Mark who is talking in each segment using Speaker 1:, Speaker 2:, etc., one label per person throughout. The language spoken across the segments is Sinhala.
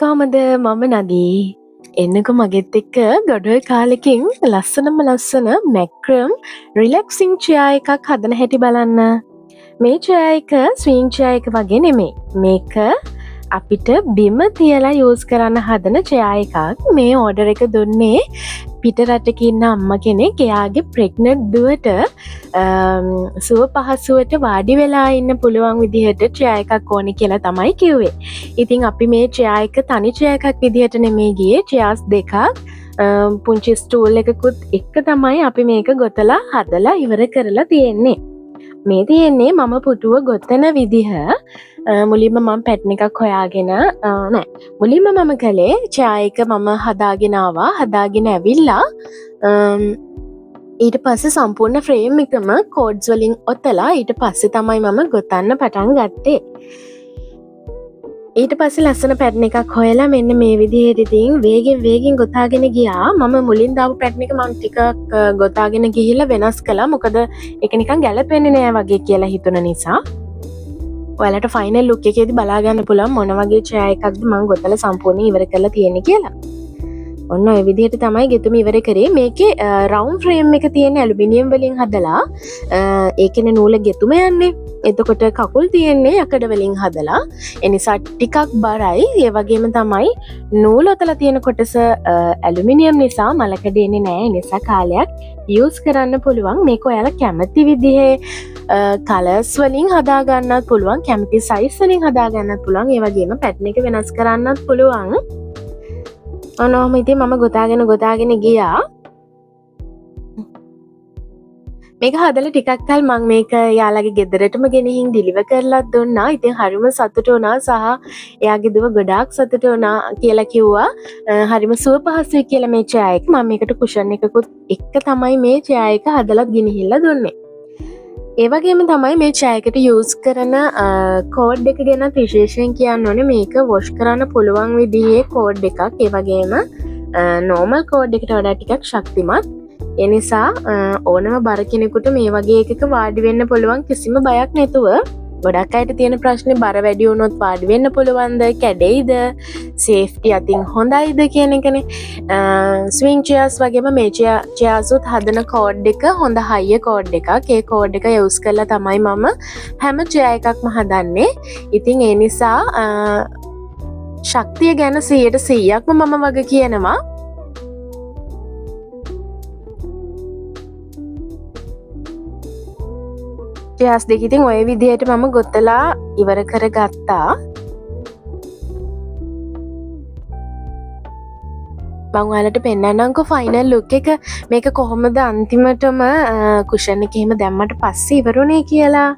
Speaker 1: කොහමද මම නදී එන්නක මගෙත් එක්ක ගොඩොල් කාලෙකින් ලස්සන මැක්‍රම් රිලැක්සිං චෙයා එකක් හදන හැටි බලන්න. මේ චෙයා එක ස්විං චෙයා එක වගේ නෙමෙයි. මේක අපිට බිම තියලා යූස් කරන්න හදන චෙයා එකක්. මේ ඕඩර් එක දුන්නේ පිට රටක ඉන්න අම්ම කෙනෙක් එයාගේ ප්‍රෙග්නන්ට් දුවට සුව පහසුවට වාඩි වෙලා ඉන්න පුළුවන් විදිහට චෙයා එකක් ඕනේ කියලා තමයි කිව්වේ. ඉතින් අපි මේ චෙයා එක තනි චෙයා එකක් විදිහට නෙමෙයි ගියේ. චෙයාස් දෙකක් පුංචි ස්ටූල් එකකුත් එක්ක තමයි අපි මේක ගොතලා හදලා ඉවර කරලා තියෙන්නේ. මේ තියෙන්නේ මම පුටුව ගොතන විදිහ. මුලින්ම මම පැටර්න් එකක් හොයාගෙන නෑ. මුලින්ම මම කළේ චෙයා එක මම හදාගෙන ආවා. හදාගෙන ඇවිල්ලා ඊට පස්සේ සම්පූර්ණ ෆ්‍රේම් එකම කෝඩ්ස් වලින් ඔතලා ඊට පස්සේ තමයි මම ගොතන්න පටන් ගත්තේ. ඊට පස්සේ ලස්සන පැටර්න් එකක් හොයලා මෙන්න මේ විදිහට ඉතින් වේගෙන් ගොතාගෙන ගියා. මම මුලින් දාපු පැටර්න් එක මම ටිකක් ගොතාගෙන ගිහිල්ලා වෙනස් කළා. මොකද ඒක නිකන් ගැලපෙන්නේ නෑ වගේ කියලා හිතුන නිසා. ඔයාලට ෆයිනල් ලුක් එකේදී බලා ගන්න පුළුවන් මොන වගේ චෙයා එකක්ද මම ගොතලා සම්පූර්ණ ඉවර කරලා තියෙන්නේ කියලා. ඔන්න ඔය විදිහට තමයි ගෙතුම ඉවර කරේ. මේකේ රවුන්ඩ් ෆ්‍රේම් එක තියෙන ඇලුමිනියම් වලින් හදලා ඒකේ නූල ගෙතුම යන්නේ. එතකොට කකුල් තියෙන්නේ යකඩ වලින් හදලා. ඒ නිසා ටිකක් බරයි. ඒ වගේම තමයි නූල ඔතලා තියෙන කොටස ඇලුමිනියම් නිසා මලකඩ එන්නේ නැහැ. ඒ නිසා කාලයක් යූස් කරන්න පුළුවන්. මේක ඔයාලා කැමති විදිහේ කලර්ස් වලින් හදා ගන්නත් පුළුවන්. කැමති සයිස් වලින් හදා ගන්නත් පුළුවන්. ඒ වගේම පැටර්න් එක වෙනස් කරන්නත් පුළුවන්. ඔනෝම ඉතින් මම ගොතාගෙන ගියා. මේක හදලා ටිකක් කල් මම මේක යාළගේ ගෙදරටම ගෙනihin ඩිලිවර් කරලා දුන්නා. ඉතින් හරිම සතුටු වුණා සහ එයාගේ දුව ගොඩාක් සතුටු වුණා කියලා කිව්වා. හරිම සුව පහසුයි කියලා මේ චෙයා එක. මම මේකට කුෂන් එකකුත් එක්ක තමයි මේ චෙයා එක හදලා ගෙනහිල්ලා දුන්නේ. ඒ වගේම තමයි මේ චෙයා එකට යූස් කරන කෝඩ් එක ගැන විශේෂයෙන් කියන්න ඕනේ. මේක වොෂ් කරන්න පුළුවන් විදිහේ කෝඩ් එකක්. ඒ වගේම නෝමල් කෝඩ් එකට වඩා ටිකක් ශක්තිමත්. ඒ නිසා ඕනම බර කෙනෙකුට මේ වගේ එකක වාඩි වෙන්න පුළුවන් කිසිම බයක් නැතුව. ගොඩක් අයට තියෙන ප්‍රශ්නේ බර වැඩි වුණොත් වාඩි වෙන්න පුළුවන්ද, කැඩෙයිද, සේෆ්ටි අතින් හොඳයිද කියන එකනේ. ස්විං චෙයාස් වගේම මේ චෙයාස් උත් හදන කෝඩ් එක හොඳ හයිය කෝඩ් එකක්. ඒ කෝඩ් එක යූස් කරලා තමයි මම හැම චෙයා එකක්ම හදන්නේ. ඉතින් ඒ නිසා ශක්තිය ගැන 100%ක්ම මම වගේ කියනවා. චෙයාස් දෙක ඉතින් ඔය විදිහට මම ගොතලා ඉවර කරගත්තා. මම ඔයාලට පෙන්නන්නම්කෝ ෆයිනල් ලුක් එක. මේක කොහොමද අන්තිමටම කුෂන් එකේ එහෙම දැම්මට පස්සේ ඉවරුනේ කියලා.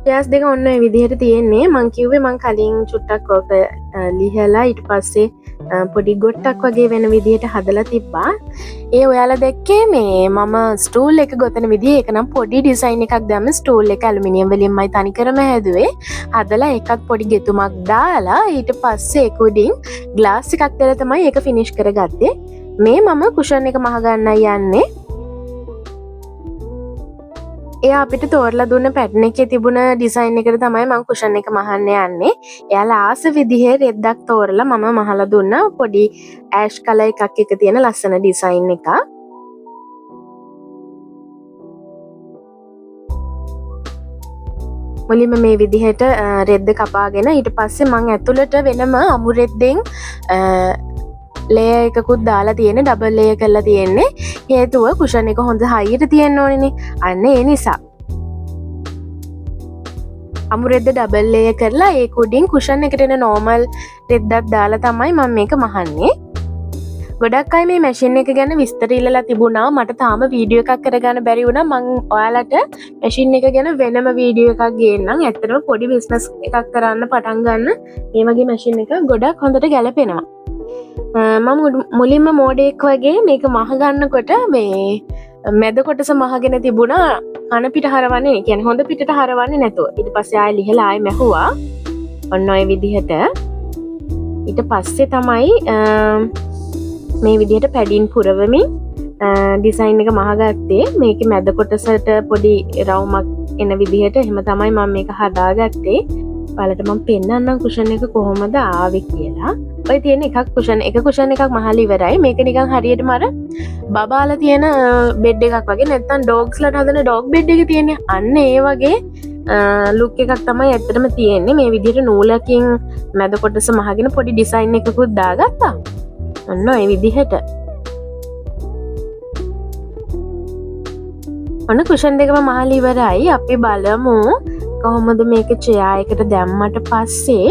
Speaker 1: චෙයාස් දෙක ඔන්න ඔය විදිහට තියෙන්නේ. මං කිව්වේ මං කලින් චුට්ටක් ඔක ලිහලා ඊට පස්සේ පොඩි ගොට්ටක් වගේ වෙන විදිහට හදලා තිබ්බා. ඒ ඔයාලා දැක්කේ මේ මම ස්ටූල් එක ගොතන විදිහ. ඒක නම් පොඩි ඩිසයින් එකක් දැම්ම ස්ටූල් එක ඇලුමිනියම් වලින්මයි තනිකරම හැදුවේ. හදලා එකක් පොඩි ගෙතුමක් දාලා ඊට පස්සේ ඒක උඩින් ග්ලාස් එකක් දාලා තමයි ඒක ෆිනිෂ් කරගත්තේ. මේ මම කුෂන් එක මහ ගන්නයි යන්නේ. එයා අපිට තෝරලා දුන්න පැටර්න් එකේ තිබුණ ඩිසයින් එකට තමයි මම කුෂන් එක මහන්න යන්නේ. එයාලා ආස විදිහේ රෙද්දක් තෝරලා මම මහලා දුන්නා. පොඩි ඇෂ් කලර් එකක් එක තියෙන ලස්සන ඩිසයින් එකක්. මුලින්ම මේ විදිහට රෙද්ද කපාගෙන ඊට පස්සේ මම ඇතුළට වෙනම අමු රෙද්දෙන් ලේයර් එකකුත් දාලා තියෙන ඩබල් ලේයර් කරලා තියෙන්නේ. හේතුව කුෂන් එක හොඳ හයියට තියෙන්න ඕනේනේ. අන්න ඒ නිසා අමු රෙද්ද ඩබල් ලේයර් කරලා ඒක උඩින් කුෂන් එකට එන නෝමල් රෙද්දක් දාලා තමයි මම මේක මහන්නේ. ගොඩක් අය මේ මැෂින් එක ගැන විස්තර ඉල්ලලා තිබුණා. මට තාම වීඩියෝ එකක් කරගන්න බැරි වුණා. මම ඔයාලට මැෂින් එක ගැන වෙනම වීඩියෝ එකක් ගේන්නම්. ඇත්තටම පොඩි බිස්නස් එකක් කරන්න පටන් ගන්න මේ වගේ මැෂින් එක ගොඩක් හොඳට ගැලපෙනවා. මම මුලින්ම මෝඩෙක් වගේ මේක මහ ගන්නකොට මේ මැද කොටස මහගෙන තිබුණා. කන පිට හරවන්නේ, කියන්නේ හොඳ පිටට හරවන්නේ නැතුව. ඊට පස්සේ ආයෙ ලිහලා ආයෙ මැහුවා. ඔන්න ඔය විදිහට. ඊට පස්සේ තමයි මේ විදිහට පැඩින් පුරවමින් ඩිසයින් එක මහගත්තේ මේක මැද කොටසට පොඩි රවුමක් එන විදිහට එහෙම තමයි මම මේක හදාගත්තේ. ඔයාලට මම පෙන්නන්නම් කුෂන් එක කොහොමද ආවේ කියලා. ඔය තියෙන එකක් කුෂන් එකක් මහලි ඉවරයි. මේක නිකන් හරියටම අර බබාලා තියෙන බෙඩ් එකක් වගේ නැත්නම් ඩොග්ස්ලාට හදන ඩොග් බෙඩ් එක තියෙන්නේ. අන්න ඒ වගේ ලුක් එකක් තමයි ඇත්තටම තියෙන්නේ. මේ විදිහට නූලකින් මැද කොටස මහගෙන පොඩි ඩිසයින් එකකුත් දාගත්තා. ඔන්න ඔය විදිහට. ඔන්න කුෂන් දෙකම මහලි ඉවරයි. අපි බලමු කොහොමද මේක චෙයා එකට දැම්මට පස්සේ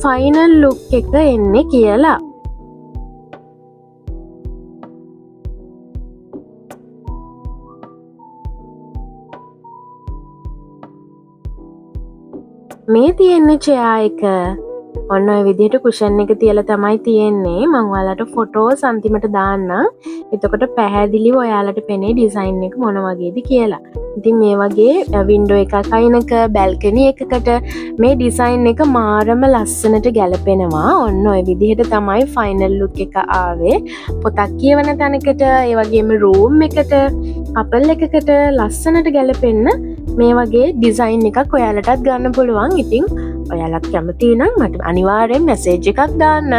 Speaker 1: ෆයිනල් ලුක් එක එන්නේ කියලා. මේ තියෙන්නේ චෙයා එක. ඔන්න ඔය විදිහට කුෂන් එක තියලා තමයි තියෙන්නේ. මම ඔයාලට ෆොටෝස් අන්තිමට දාන්නම්. එතකොට පැහැදිලිව ඔයාලට පෙනේ ඩිසයින් එක මොන වගේද කියලා. ඉතින් මේ වගේ වින්ඩෝ එකක් අයිනක බැල්කනි එකකට මේ ඩිසයින් එක මාරම ලස්සනට ගැලපෙනවා. ඔන්න ඔය විදිහට තමයි ෆයිනල් ලුක් එක ආවේ. පොතක් කියවන තැනකට, ඒ වගේම රූම් එකට, කපල් එකකට ලස්සනට ගැලපෙන්න මේ වගේ ඩිසයින් එකක් ඔයාලටත් ගන්න පුළුවන්. ඉතින් ඔයාලත් කැමති නම් මට අනිවාර්යෙන් මැසේජ් එකක් දාන්න.